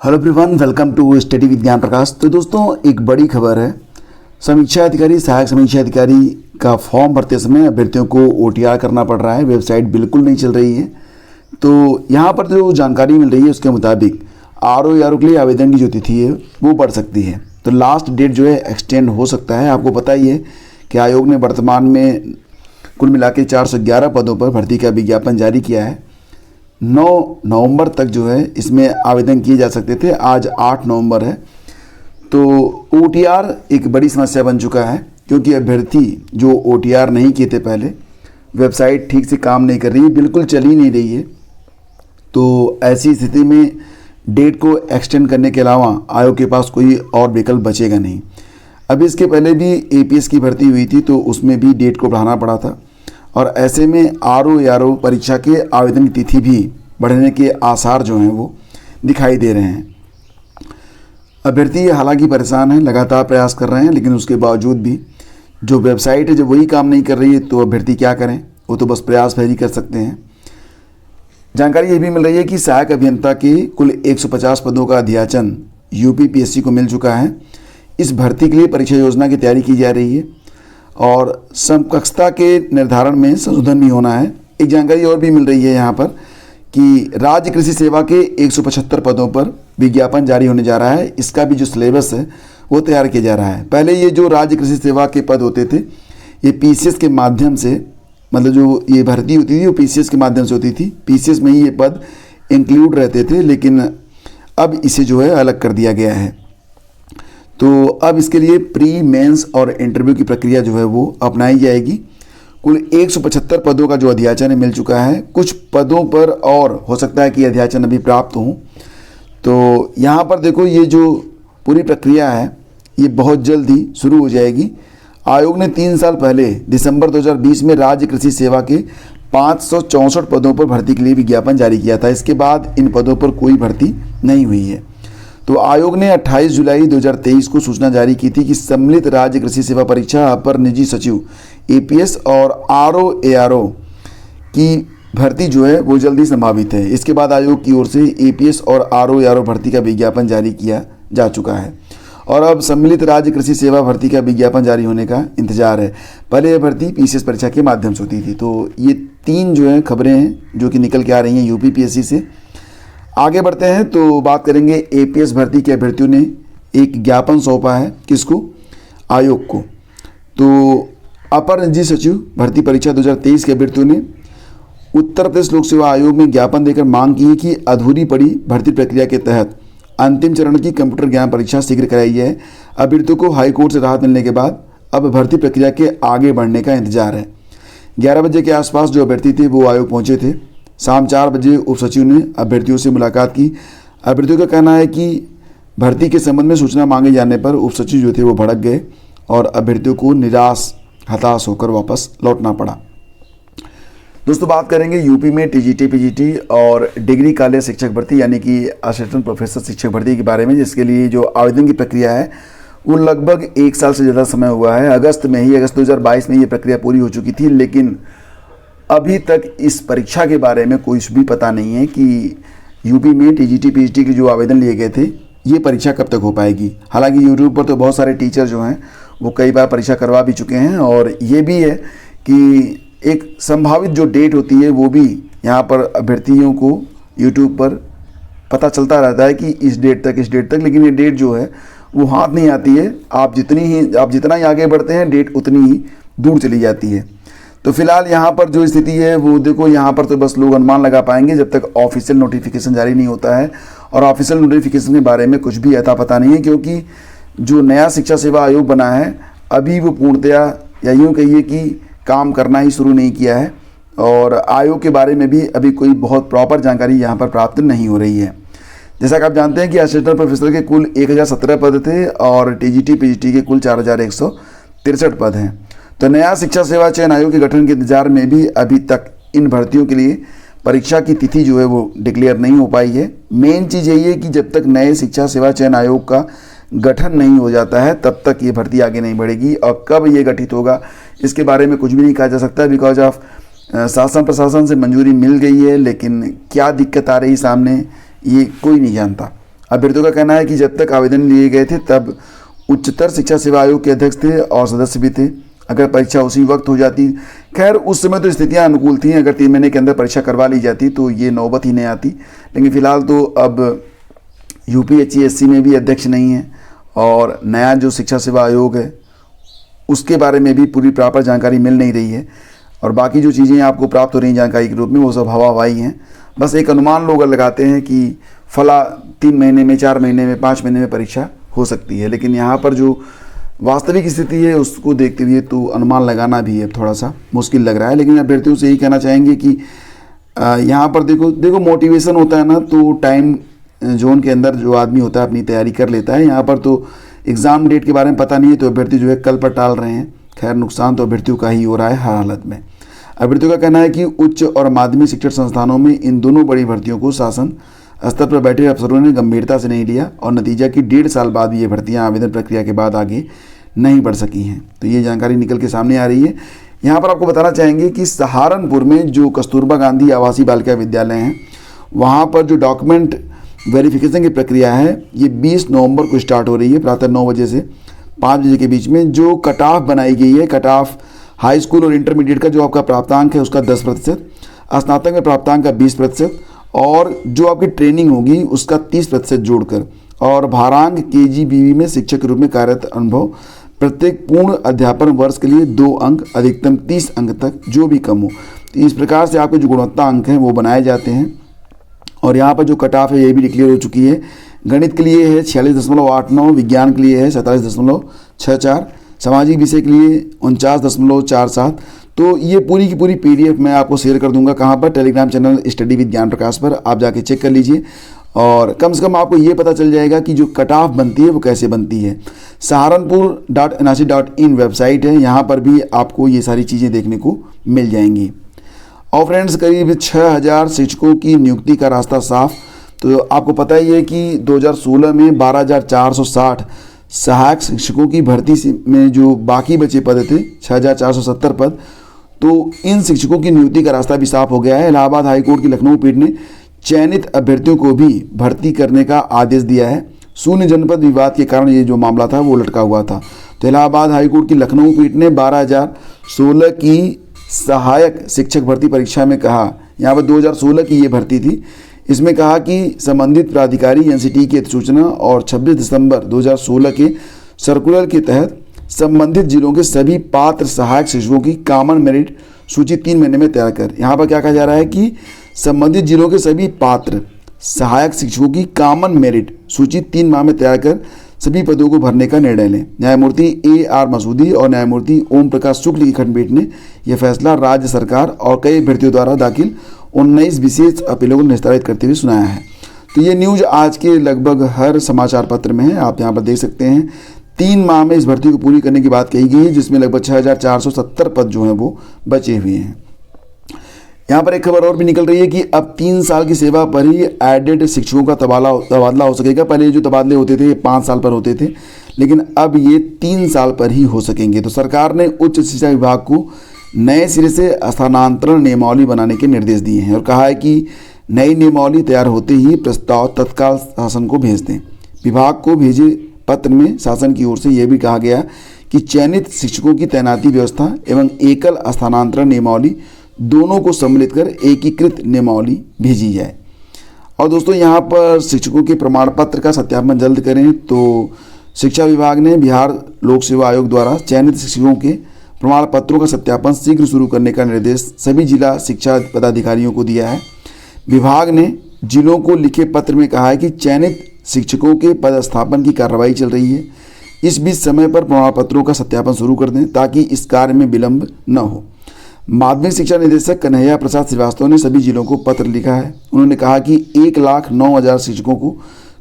Hello everyone, welcome to study with Gyan Prakash. तो दोस्तों, एक बड़ी खबर है। समीक्षा अधिकारी, सहायक समीक्षा अधिकारी का फॉर्म भरते समय अभ्यर्थियों को ओटीआर करना पड़ रहा है। वेबसाइट बिल्कुल नहीं चल रही है। तो यहाँ पर जो जानकारी मिल रही है उसके मुताबिक आरओ के लिए आवेदन की जो तिथि है वो बढ़ सकती है। तो लास्ट डेट जो है एक्सटेंड हो सकता है। आपको पता ही है कि आयोग ने वर्तमान में कुल मिला के 411 पदों पर भर्ती का विज्ञापन जारी किया है। 9 नवंबर तक जो है इसमें आवेदन किए जा सकते थे। आज 8 नवंबर है। तो ओटीआर एक बड़ी समस्या बन चुका है, क्योंकि अभ्यर्थी जो ओटीआर नहीं किए थे पहले, वेबसाइट ठीक से काम नहीं कर रही है, बिल्कुल चल ही नहीं रही है। तो ऐसी स्थिति में डेट को एक्सटेंड करने के अलावा आयोग के पास कोई और विकल्प बचेगा नहीं। अभी इसके पहले भी एपीएस की भर्ती हुई थी, तो उसमें भी डेट को बढ़ाना पड़ा था। और ऐसे में आरओ परीक्षा के आवेदन की तिथि भी बढ़ने के आसार जो हैं वो दिखाई दे रहे हैं। अभ्यर्थी हालांकि परेशान हैं, लगातार प्रयास कर रहे हैं, लेकिन उसके बावजूद भी जो वेबसाइट है जब वही काम नहीं कर रही है तो अभ्यर्थी क्या करें, वो तो बस प्रयास भर ही कर सकते हैं। जानकारी ये भी मिल रही है कि सहायक अभियंता के कुल 150 पदों का अध्याचन यूपीपीएससी को मिल चुका है। इस भर्ती के लिए परीक्षा योजना की तैयारी की जा रही है और समकक्षता के निर्धारण में संशोधन भी होना है। एक जानकारी और भी मिल रही है यहाँ पर कि राज्य कृषि सेवा के 175 पदों पर विज्ञापन जारी होने जा रहा है। इसका भी जो सिलेबस है वो तैयार किया जा रहा है। पहले ये जो राज्य कृषि सेवा के पद होते थे, ये पीसीएस के माध्यम से, मतलब जो ये भर्ती होती थी वो पीसीएस के माध्यम से होती थी। पीसीएस में ही ये पद इंक्लूड रहते थे, लेकिन अब इसे जो है अलग कर दिया गया है। तो अब इसके लिए प्री मेंस और इंटरव्यू की प्रक्रिया जो है वो अपनाई जाएगी। कुल 175 पदों का जो अध्याचन मिल चुका है। कुछ पदों पर और हो सकता है कि अध्याचन अभी प्राप्त हों। तो यहाँ पर देखो, ये जो पूरी प्रक्रिया है ये बहुत जल्द ही शुरू हो जाएगी। आयोग ने 3 साल पहले दिसंबर 2020 में राज्य कृषि सेवा के 564 पदों पर भर्ती के लिए विज्ञापन जारी किया था। इसके बाद इन पदों पर कोई भर्ती नहीं हुई है। तो आयोग ने 28 जुलाई 2023 को सूचना जारी की थी कि सम्मिलित राज्य कृषि सेवा परीक्षा अपर निजी सचिव एपीएस और आरओ की भर्ती जो है वो जल्दी संभावित है। इसके बाद आयोग की ओर से एपीएस और आरओ भर्ती का विज्ञापन जारी किया जा चुका है और अब सम्मिलित राज्य कृषि सेवा भर्ती का विज्ञापन जारी होने का इंतजार है। पहले यह भर्ती पीसीएस परीक्षा के माध्यम से होती थी। तो ये 3 जो है खबरें हैं जो कि निकल के आ रही हैं यूपीपीएससी से। आगे बढ़ते हैं तो बात करेंगे एपीएस भर्ती के अभ्यर्थियों ने एक ज्ञापन सौंपा है। किसको? आयोग को। तो अपर निजी सचिव भर्ती परीक्षा 2023 के अभ्यर्थियों ने उत्तर प्रदेश लोक सेवा आयोग में ज्ञापन देकर मांग की है कि अधूरी पड़ी भर्ती प्रक्रिया के तहत अंतिम चरण की कंप्यूटर ज्ञान परीक्षा शीघ्र कराई जाए। अभ्यर्थियों को हाईकोर्ट से राहत मिलने के बाद अब भर्ती प्रक्रिया के आगे बढ़ने का इंतजार है। 11 बजे के आसपास जो अभ्यर्थी थे वो आयोग पहुंचे थे। शाम 4 बजे उप सचिव ने अभ्यर्थियों से मुलाकात की। अभ्यर्थियों का कहना है कि भर्ती के संबंध में सूचना मांगे जाने पर उप सचिव जो थे वो भड़क गए और अभ्यर्थियों को निराश हताश होकर वापस लौटना पड़ा। दोस्तों, बात करेंगे यूपी में टीजीटी पीजीटी और डिग्री कॉलेज शिक्षक भर्ती यानी कि असिस्टेंट प्रोफेसर शिक्षक भर्ती के बारे में, जिसके लिए जो आवेदन की प्रक्रिया है वो लगभग 1 साल से ज़्यादा समय हुआ है। अगस्त 2022 में ये प्रक्रिया पूरी हो चुकी थी, लेकिन अभी तक इस परीक्षा के बारे में कुछ भी पता नहीं है कि यूपी में टीजीटी पीजीटी के जो आवेदन लिए गए थे ये परीक्षा कब तक हो पाएगी। हालांकि यूट्यूब पर तो बहुत सारे टीचर जो हैं वो कई बार परीक्षा करवा भी चुके हैं और ये भी है कि एक संभावित जो डेट होती है वो भी यहाँ पर अभ्यर्थियों को यूट्यूब पर पता चलता रहता है कि इस डेट तक, लेकिन ये डेट जो है वो हाथ नहीं आती है। आप जितना ही आगे बढ़ते हैं डेट उतनी ही दूर चली जाती है। तो फिलहाल यहाँ पर जो स्थिति है वो देखो, यहाँ पर तो बस लोग अनुमान लगा पाएंगे जब तक ऑफिशियल नोटिफिकेशन जारी नहीं होता है। और ऑफिशियल नोटिफिकेशन के बारे में कुछ भी अता पता नहीं है, क्योंकि जो नया शिक्षा सेवा आयोग बना है अभी वो पूर्णतया या यूँ कहिए कि काम करना ही शुरू नहीं किया है और आयोग के बारे में भी अभी कोई बहुत प्रॉपर जानकारी यहाँ पर प्राप्त नहीं हो रही है। जैसा कि आप जानते हैं कि असिस्टेंट प्रोफेसर के कुल 1017 पद थे और टीजीटी पीजीटी के कुल 4163 पद हैं। तो नया शिक्षा सेवा चयन आयोग के गठन के इंतजार में भी अभी तक इन भर्तियों के लिए परीक्षा की तिथि जो है वो डिक्लेयर नहीं हो पाई है। मेन चीज़ यही है कि जब तक नए शिक्षा सेवा चयन आयोग का गठन नहीं हो जाता है तब तक ये भर्ती आगे नहीं बढ़ेगी और कब ये गठित होगा इसके बारे में कुछ भी नहीं कहा जा सकता, बिकॉज ऑफ शासन प्रशासन से मंजूरी मिल गई है, लेकिन क्या दिक्कत आ रही सामने ये कोई नहीं जानता। अभ्यर्थियों का कहना है कि जब तक आवेदन लिए गए थे तब उच्चतर शिक्षा सेवा आयोग के अध्यक्ष थे और सदस्य भी थे। अगर परीक्षा उसी वक्त हो जाती, खैर उस समय तो स्थितियां अनुकूल थीं, अगर 3 महीने के अंदर परीक्षा करवा ली जाती तो ये नौबत ही नहीं आती। लेकिन फ़िलहाल तो अब यूपीएससी में भी अध्यक्ष नहीं है और नया जो शिक्षा सेवा आयोग है उसके बारे में भी पूरी प्रॉपर जानकारी मिल नहीं रही है, और बाकी जो चीज़ें आपको प्राप्त हो रही जानकारी के रूप में वो सब हवा हवाई हैं। बस एक अनुमान लोग लगाते हैं कि फला 3 महीने में, 4 महीने में, 5 महीने में परीक्षा हो सकती है, लेकिन यहाँ पर जो वास्तविक स्थिति है उसको देखते हुए तो अनुमान लगाना भी है थोड़ा सा मुश्किल लग रहा है। लेकिन अभ्यर्थियों से यही कहना चाहेंगे कि यहाँ पर देखो मोटिवेशन होता है ना, तो टाइम जोन के अंदर जो आदमी होता है अपनी तैयारी कर लेता है। यहाँ पर तो एग्ज़ाम डेट के बारे में पता नहीं है तो अभ्यर्थी जो है कल पर टाल रहे हैं। खैर नुकसान तो अभ्यर्थियों का ही हो रहा है हर हालत में। अभ्यर्थियों का कहना है कि उच्च और माध्यमिक शिक्षण संस्थानों में इन दोनों बड़ी भर्तियों को शासन स्तर पर बैठे अफसरों ने गंभीरता से नहीं लिया और नतीजा कि 1.5 साल बाद भी ये भर्तियाँ आवेदन प्रक्रिया के बाद आगे नहीं बढ़ सकी हैं। तो ये जानकारी निकल के सामने आ रही है। यहाँ पर आपको बताना चाहेंगे कि सहारनपुर में जो कस्तूरबा गांधी आवासीय बालिका विद्यालय हैं वहाँ पर जो डॉक्यूमेंट वेरिफिकेशन की प्रक्रिया है ये 20 नवंबर को स्टार्ट हो रही है प्रातः 9 बजे से 5 बजे के बीच में। जो कट ऑफ बनाई गई है, कट ऑफ हाई स्कूल और इंटरमीडिएट का जो आपका प्राप्तांक है उसका 10%, स्नातक में प्राप्तांक का 20% और जो आपकी ट्रेनिंग होगी उसका 30% जोड़कर, और भारांक KGBV में शिक्षक के रूप में कार्यरत अनुभव प्रत्येक पूर्ण अध्यापन वर्ष के लिए 2 अंक, अधिकतम 30 अंक तक जो भी कम हो। तो इस प्रकार से आपके जो गुणवत्ता अंक हैं वो बनाए जाते हैं। और यहाँ पर जो कट ऑफ है ये भी डिक्लेयर हो चुकी है। गणित के लिए है 46.89, विज्ञान के लिए है 47.64, सामाजिक विषय के लिए 49.47। तो ये पूरी की पूरी PDF मैं आपको शेयर कर दूंगा कहाँ पर, Telegram channel study with Gyan प्रकाश पर, आप जाके चेक कर लीजिए और कम से कम आपको ये पता चल जाएगा कि जो कट ऑफ बनती है वो कैसे बनती है। saharanpur.nic.in वेबसाइट है, यहाँ पर भी आपको ये सारी चीज़ें देखने को मिल जाएंगी। और फ्रेंड्स करीब 6000 शिक्षकों की नियुक्ति का रास्ता साफ। तो आपको पता ही है कि 2016 में 12460 सहायक शिक्षकों की भर्ती में जो बाकी बचे पद थे 6470 पद, तो इन शिक्षकों की नियुक्ति का रास्ता भी साफ हो गया है। इलाहाबाद हाईकोर्ट की लखनऊ पीठ ने चयनित अभ्यर्थियों को भी भर्ती करने का आदेश दिया है। शून्य जनपद विवाद के कारण ये जो मामला था वो लटका हुआ था। तो इलाहाबाद हाईकोर्ट की लखनऊ पीठ ने 12016 की सहायक शिक्षक भर्ती परीक्षा में कहा, यहाँ पर 2016 की ये भर्ती थी, इसमें कहा कि संबंधित प्राधिकारी NCT की सूचना और 26 दिसंबर 2016 के सर्कुलर के तहत संबंधित जिलों के सभी पात्र सहायक शिक्षकों की कॉमन मेरिट सूची 3 महीने में तैयार कर। यहाँ पर क्या कहा जा रहा है कि संबंधित जिलों के सभी पात्र सहायक शिक्षकों की कॉमन मेरिट सूची 3 माह में तैयार कर सभी पदों को भरने का निर्णय लें। न्यायमूर्ति AR मसूदी और न्यायमूर्ति ओम प्रकाश शुक्ल की खंडपीठ ने यह फैसला राज्य सरकार और कई अभ्यर्थियों द्वारा दाखिल 19 विशेष अपीलों को निस्तारित करते हुए सुनाया है। तो ये न्यूज़ आज के लगभग हर समाचार पत्र में है, आप यहाँ पर देख सकते हैं। 3 माह में इस भर्ती को पूरी करने की बात कही गई है, जिसमें लगभग 6470 पद जो हैं वो बचे हुए हैं। यहाँ पर एक खबर और भी निकल रही है कि अब 3 साल की सेवा पर ही एडेड शिक्षकों का तबादला हो सकेगा। पहले जो तबादले होते थे 5 साल पर होते थे, लेकिन अब ये 3 साल पर ही हो सकेंगे। तो सरकार ने उच्च शिक्षा विभाग को नए सिरे से स्थानांतरण नियमावली बनाने के निर्देश दिए हैं और कहा है कि नई नियमावली तैयार होते ही प्रस्ताव तत्काल शासन को भेज दें। विभाग को भेजे पत्र में शासन की ओर से यह भी कहा गया कि चयनित शिक्षकों की तैनाती व्यवस्था एवं एकल स्थानांतरण नियमावली दोनों को सम्मिलित कर एकीकृत नियमावली भेजी जाए। और दोस्तों यहाँ पर शिक्षकों के प्रमाण पत्र का सत्यापन जल्द करें। तो शिक्षा विभाग ने बिहार लोक सेवा आयोग द्वारा चयनित शिक्षकों के प्रमाण पत्रों का सत्यापन शीघ्र शुरू करने का निर्देश सभी जिला शिक्षा पदाधिकारियों को दिया है। विभाग ने जिलों को लिखे पत्र में कहा है कि चयनित शिक्षकों के पदस्थापन की कार्रवाई चल रही है, इस बीच समय पर प्रमाण पत्रों का सत्यापन शुरू कर दें ताकि इस कार्य में विलंब न हो। माध्यमिक शिक्षा निदेशक कन्हैया प्रसाद श्रीवास्तव ने सभी जिलों को पत्र लिखा है। उन्होंने कहा कि 1,09,000 शिक्षकों को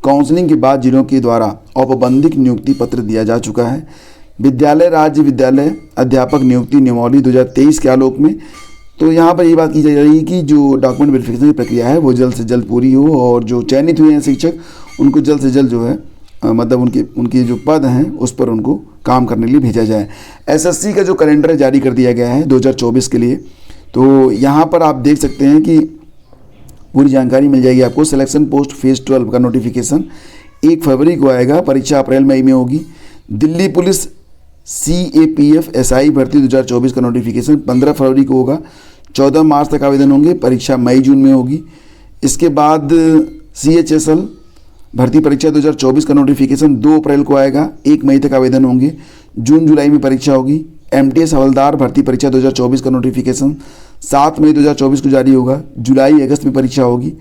काउंसलिंग के बाद जिलों के द्वारा औपबंधिक नियुक्ति पत्र दिया जा चुका है। विद्यालय राज्य विद्यालय अध्यापक नियुक्ति नियमावली 2023 के आलोक में तो यहाँ पर ये बात की जा रही है कि जो डॉक्यूमेंट वेरिफिकेशन की प्रक्रिया है वो जल्द से जल्द पूरी हो और जो चयनित हुए हैं शिक्षक उनको जल्द से जल्द जो है मतलब उनके जो पद हैं उस पर उनको काम करने के लिए भेजा जाए। SSC का जो कैलेंडर जारी कर दिया गया है 2024 के लिए, तो यहाँ पर आप देख सकते हैं कि पूरी जानकारी मिल जाएगी आपको। सिलेक्शन पोस्ट फेज 12 का नोटिफिकेशन 1 फरवरी को आएगा, परीक्षा अप्रैल मई में होगी। दिल्ली पुलिस CAPF SI भर्ती 2024 का नोटिफिकेशन 15 फरवरी को होगा, 14 मार्च तक आवेदन होंगे, परीक्षा मई जून में होगी। इसके बाद CHSL भर्ती परीक्षा 2024 का नोटिफिकेशन 2 अप्रैल को आएगा, 1 मई तक आवेदन होंगे, जून जुलाई में परीक्षा होगी। MTS हवलदार भर्ती परीक्षा 2024 का नोटिफिकेशन 7 मई 2024 को जारी होगा, जुलाई अगस्त में परीक्षा होगी।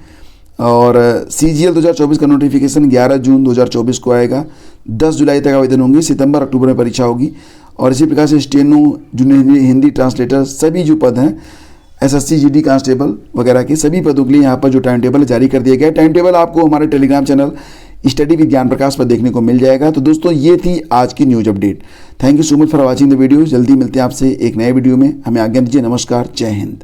और CGL 2024 का नोटिफिकेशन 11 जून 2024 को आएगा, 10 जुलाई तक आवेदन होंगे, सितंबर अक्टूबर में परीक्षा होगी। और इसी प्रकार से स्टेनो, जूनियर हिंदी ट्रांसलेटर, सभी जो पद हैं SSC GD कांस्टेबल वगैरह के सभी पदों के लिए यहाँ पर जो टाइम टेबल जारी कर दिया गया है। टाइम टेबल आपको हमारे Telegram channel study with Gyan प्रकाश पर देखने को मिल जाएगा। तो दोस्तों ये थी आज की news update. Thank you so much for watching the video. जल्दी मिलते हैं आपसे एक नए वीडियो में। हमें आज्ञा दीजिए। नमस्कार, जय हिंद।